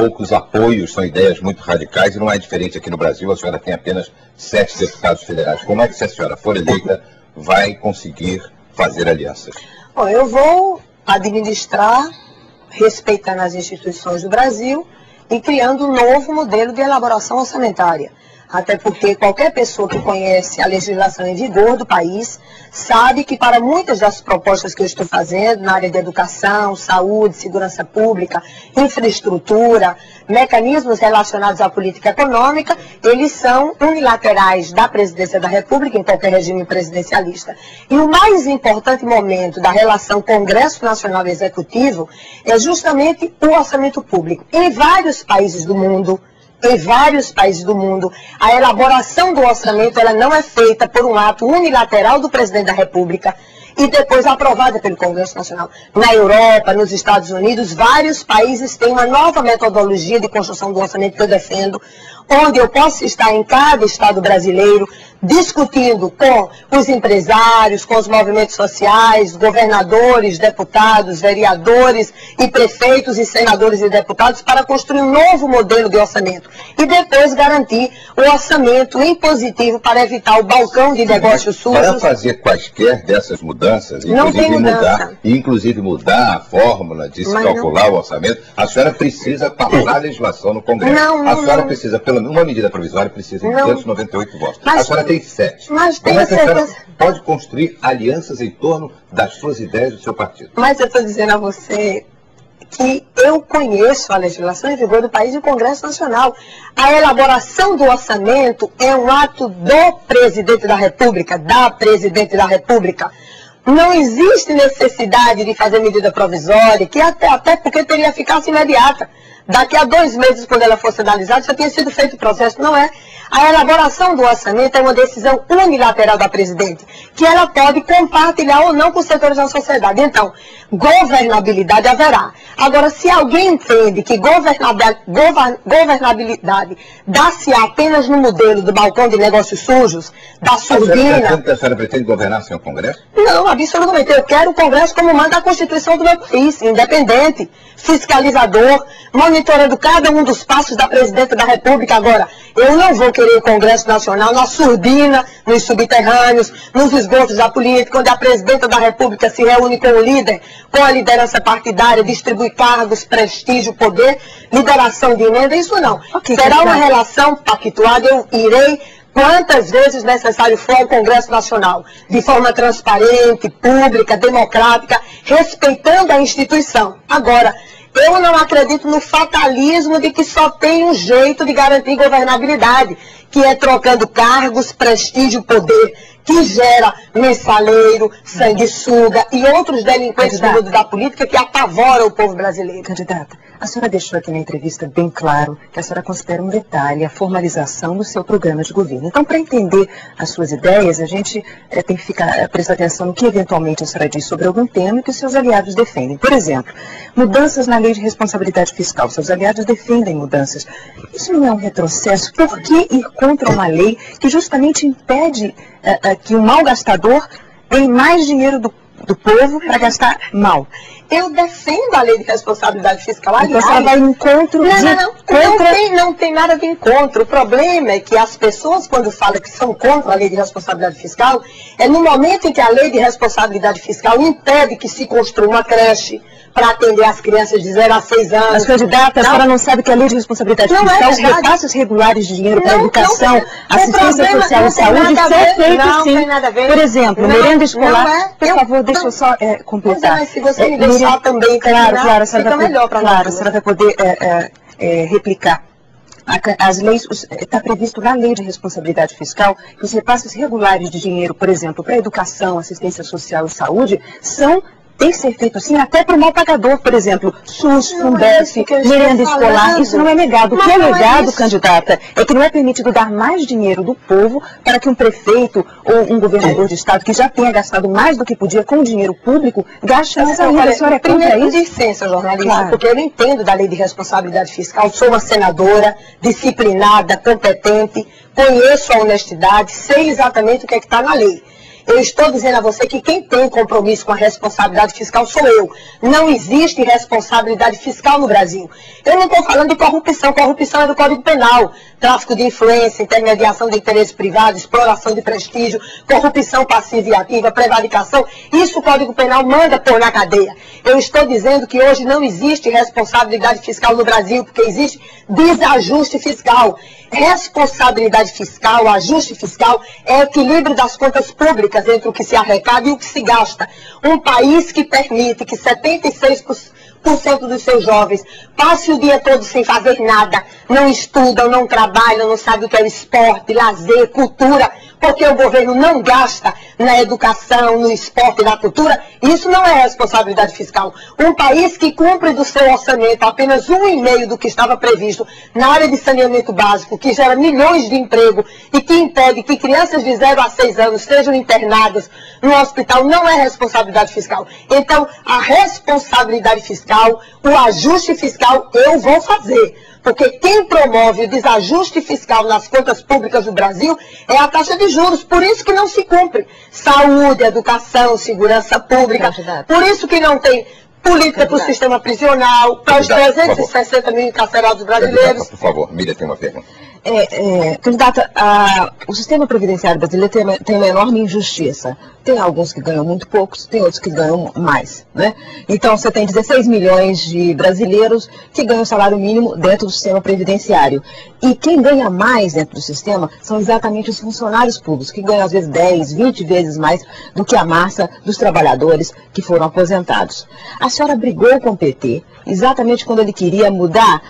poucos apoios, são ideias muito radicais, e não é diferente aqui no Brasil. A senhora tem apenas 7 deputados federais. Como é que, se a senhora for eleita, vai conseguir fazer alianças? Bom, eu vou administrar, respeitando as instituições do Brasil e criando um novo modelo de elaboração orçamentária. Até porque qualquer pessoa que conhece a legislação em vigor do país sabe que para muitas das propostas que eu estou fazendo na área de educação, saúde, segurança pública, infraestrutura, mecanismos relacionados à política econômica, eles são unilaterais da Presidência da República em qualquer regime presidencialista. E o mais importante momento da relação Congresso Nacional e Executivo é justamente o orçamento público. Em vários países do mundo, a elaboração do orçamento ela não é feita por um ato unilateral do presidente da República e depois aprovada pelo Congresso Nacional. Na Europa, nos Estados Unidos, vários países têm uma nova metodologia de construção do orçamento que eu defendo, onde eu posso estar em cada estado brasileiro discutindo com os empresários, com os movimentos sociais, governadores, deputados, vereadores e prefeitos e senadores e deputados para construir um novo modelo de orçamento e depois garantir o orçamento impositivo para evitar o balcão de negócios sujos. Para fazer quaisquer dessas mudanças, inclusive mudar a fórmula de se calcular o orçamento, a senhora precisa passar a legislação no Congresso. A senhora precisa, pelo menos uma medida provisória, precisa de 298 votos. A senhora tem 7. Mas tem Como é que a senhora pode construir alianças em torno das suas ideias do seu partido? Mas eu estou dizendo a você que eu conheço a legislação em vigor do país e o Congresso Nacional. A elaboração do orçamento é um ato do presidente da República, Não existe necessidade de fazer medida provisória, que até porque teria eficácia imediata. Daqui a 2 meses, quando ela fosse analisada, já tinha sido feito o processo. Não é. A elaboração do orçamento é uma decisão unilateral da presidente, que ela pode compartilhar ou não com os setores da sociedade. Então, governabilidade haverá. Agora, se alguém entende que governabilidade dá-se apenas no modelo do balcão de negócios sujos, da surdina... A senhora pretende governar sem o Congresso? Não, absolutamente. Eu quero o Congresso como manda a Constituição do meu país, independente, fiscalizador, monitorando cada um dos passos da Presidenta da República. Agora, eu não vou querer o Congresso Nacional na surdina, nos subterrâneos, nos esgotos da política, onde a Presidenta da República se reúne com o líder, com a liderança partidária, distribui cargos, prestígio, poder, liberação de emenda, isso não. Será uma relação pactuada, eu irei quantas vezes necessário for ao Congresso Nacional, de forma transparente, pública, democrática, respeitando a instituição. Agora, eu não acredito no fatalismo de que só tem um jeito de garantir governabilidade, que é trocando cargos, prestígio, poder, que gera mensaleiro, sanguessuga e outros delinquentes do mundo da política que apavoram o povo brasileiro. Candidata, a senhora deixou aqui na entrevista bem claro que a senhora considera um detalhe a formalização do seu programa de governo. Então, para entender as suas ideias, a gente tem que prestar atenção no que eventualmente a senhora diz sobre algum tema e que os seus aliados defendem. Por exemplo, mudanças na lei de responsabilidade fiscal. Seus aliados defendem mudanças. Isso não é um retrocesso? Por que ir contra uma lei que justamente impede que o mal gastador ganhe mais dinheiro do povo para gastar mal? Eu defendo a lei de responsabilidade fiscal. Aliás, então, você vai em encontro não tem nada de encontro. O problema é que as pessoas, quando falam que são contra a lei de responsabilidade fiscal, é no momento em que a lei de responsabilidade fiscal impede que se construa uma creche para atender as crianças de 0 a 6 anos. Mas, candidata, a senhora não sabe que a lei de responsabilidade fiscal, os repasses regulares de dinheiro para educação, assistência social e saúde são feitos sim. Por exemplo, merenda escolar, por favor, deixa eu só completar. Mas se você me deixar também claro, a senhora vai poder replicar. As leis, está previsto na lei de responsabilidade fiscal que os repasses regulares de dinheiro, por exemplo, para educação, assistência social e saúde, tem que ser feito assim até para o mal pagador, por exemplo, SUS, Fundef, merenda escolar, isso não é negado. O que é negado, candidata, é que não é permitido dar mais dinheiro do povo para que um prefeito ou um governador de estado que já tenha gastado mais do que podia com o dinheiro público, gaste mais ainda. A senhora é contra isso? Licença, jornalista, porque eu entendo da lei de responsabilidade fiscal, sou uma senadora, disciplinada, competente, conheço a honestidade, sei exatamente o que é que está na lei. Eu estou dizendo a você que quem tem compromisso com a responsabilidade fiscal sou eu. Não existe responsabilidade fiscal no Brasil. Eu não estou falando de corrupção. Corrupção é do Código Penal. Tráfico de influência, intermediação de interesse privado, exploração de prestígio, corrupção passiva e ativa, prevaricação. Isso o Código Penal manda pôr na cadeia. Eu estou dizendo que hoje não existe responsabilidade fiscal no Brasil, porque existe desajuste fiscal. Responsabilidade fiscal, ajuste fiscal, é equilíbrio das contas públicas entre o que se arrecada e o que se gasta. Um país que permite que 76% dos seus jovens passe o dia todo sem fazer nada, não estudam, não trabalham, não sabem o que é o esporte, lazer, cultura, porque o governo não gasta na educação, no esporte e na cultura, isso não é responsabilidade fiscal. Um país que cumpre do seu orçamento apenas 1,5% do que estava previsto na área de saneamento básico, que gera milhões de emprego e que impede que crianças de 0 a 6 anos sejam internadas no hospital, não é responsabilidade fiscal. Então, a responsabilidade fiscal, o ajuste fiscal, eu vou fazer. Porque quem promove o desajuste fiscal nas contas públicas do Brasil é a taxa de juros. Por isso que não se cumpre saúde, educação, segurança pública. Por isso que não tem política para o sistema prisional, para os 360 mil encarcerados brasileiros. Por favor, Miriam tem uma pergunta. Candidata, o sistema previdenciário brasileiro tem uma enorme injustiça. Tem alguns que ganham muito poucos, tem outros que ganham mais, né? Então, você tem 16 milhões de brasileiros que ganham salário mínimo dentro do sistema previdenciário. E quem ganha mais dentro do sistema são exatamente os funcionários públicos, que ganham às vezes 10, 20 vezes mais do que a massa dos trabalhadores que foram aposentados. A senhora brigou com o PT exatamente quando ele queria mudar,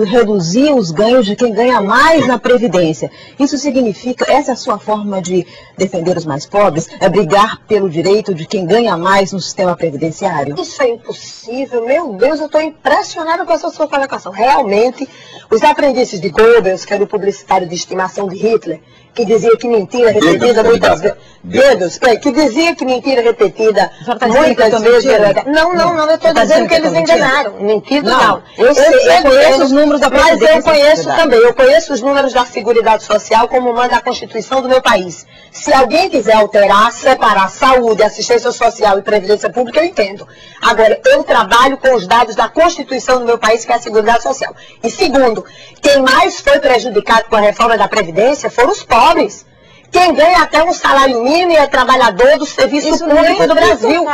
reduzir os ganhos de quem ganha mais na Previdência. Isso significa, essa é a sua forma de defender os mais pobres? É brigar pelo direito de quem ganha mais no sistema previdenciário? Isso é impossível. Meu Deus, eu estou impressionada com essa sua colocação. Realmente, os aprendizes de Goebbels, que era o publicitário de estimação de Hitler, que dizia que mentira repetida muitas vezes... Goebbels, que dizia que mentira repetida muitas vezes... Não, eu estou dizendo que eles enganaram. Mentira, não. Eu conheço os números da Previdência. Mas eu conheço também. Eu conheço os números da Seguridade Social como manda a Constituição do meu país. Se alguém quiser alterar, separar saúde, assistência social e previdência pública, eu entendo. Agora, eu trabalho com os dados da Constituição do meu país, que é a Seguridade Social. E segundo, quem mais foi prejudicado com a reforma da Previdência foram os pobres. Quem ganha até um salário mínimo e é trabalhador do serviço público do Brasil.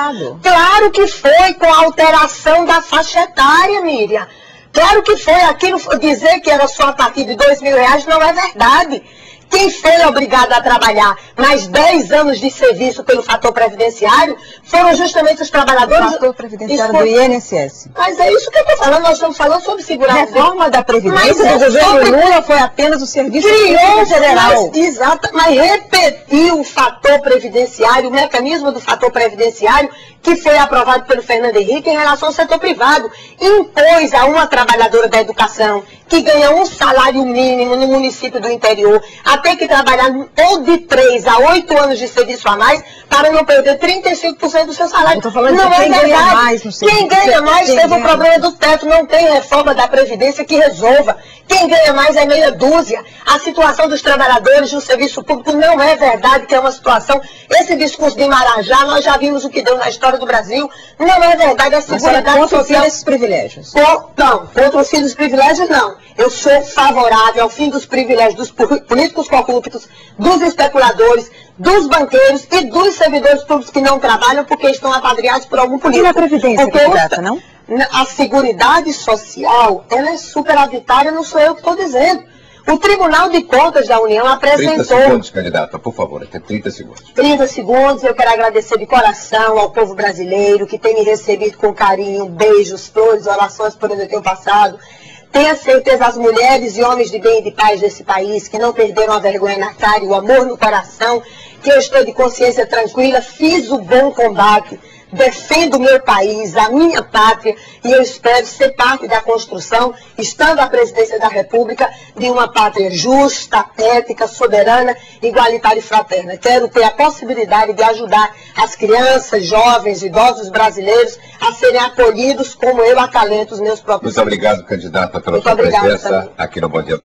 Claro que foi com a alteração da faixa etária, Miriam. Claro que foi. Aquilo dizer que era só a partir de R$2.000 não é verdade. Quem foi obrigado a trabalhar mais 10 anos de serviço pelo fator previdenciário foram justamente os trabalhadores... O fator previdenciário do INSS. Mas é isso que eu estou falando, nós estamos falando sobre segurança. A reforma da Previdência do governo Lula foi apenas o serviço federal. Exato, mas repetiu o fator previdenciário, o mecanismo do fator previdenciário que foi aprovado pelo Fernando Henrique em relação ao setor privado. Impôs a uma trabalhadora da educação que ganha um salário mínimo no município do interior, a ter que trabalhar ou de 3 a 8 anos de serviço a mais para não perder 35% do seu salário. Eu tô falando não de quem ganha mais no serviço. Quem ganha mais teve o problema do teto, não tem reforma da Previdência que resolva. Quem ganha mais é meia dúzia. A situação dos trabalhadores no serviço público não é verdade que é uma situação... Esse discurso de Marajá, nós já vimos o que deu na história do Brasil, não é verdade. A Seguridade Social... esses privilégios? Não, contra o fim dos privilégios não. Eu sou favorável ao fim dos privilégios dos políticos corruptos, dos especuladores, dos banqueiros e dos servidores públicos que não trabalham porque estão apadrinhados por algum político. E na Previdência, candidata, não? A Seguridade Social, ela é superavitária, não sou eu que estou dizendo. O Tribunal de Contas da União apresentou... 30 segundos, candidata, por favor, tem 30 segundos. 30 segundos, eu quero agradecer de coração ao povo brasileiro que tem me recebido com carinho, beijos, flores, orações por onde eu tenho passado. Tenha certeza, as mulheres e homens de bem e de paz desse país, que não perderam a vergonha na cara e o amor no coração, que eu estou de consciência tranquila, fiz o bom combate, defendo o meu país, a minha pátria, e eu espero ser parte da construção, estando à presidência da República, de uma pátria justa, ética, soberana, igualitária e fraterna. Quero ter a possibilidade de ajudar as crianças, jovens, idosos brasileiros a serem acolhidos como eu acalento os meus próprios. Muito obrigado, candidata, pela sua presença aqui no Bom Dia.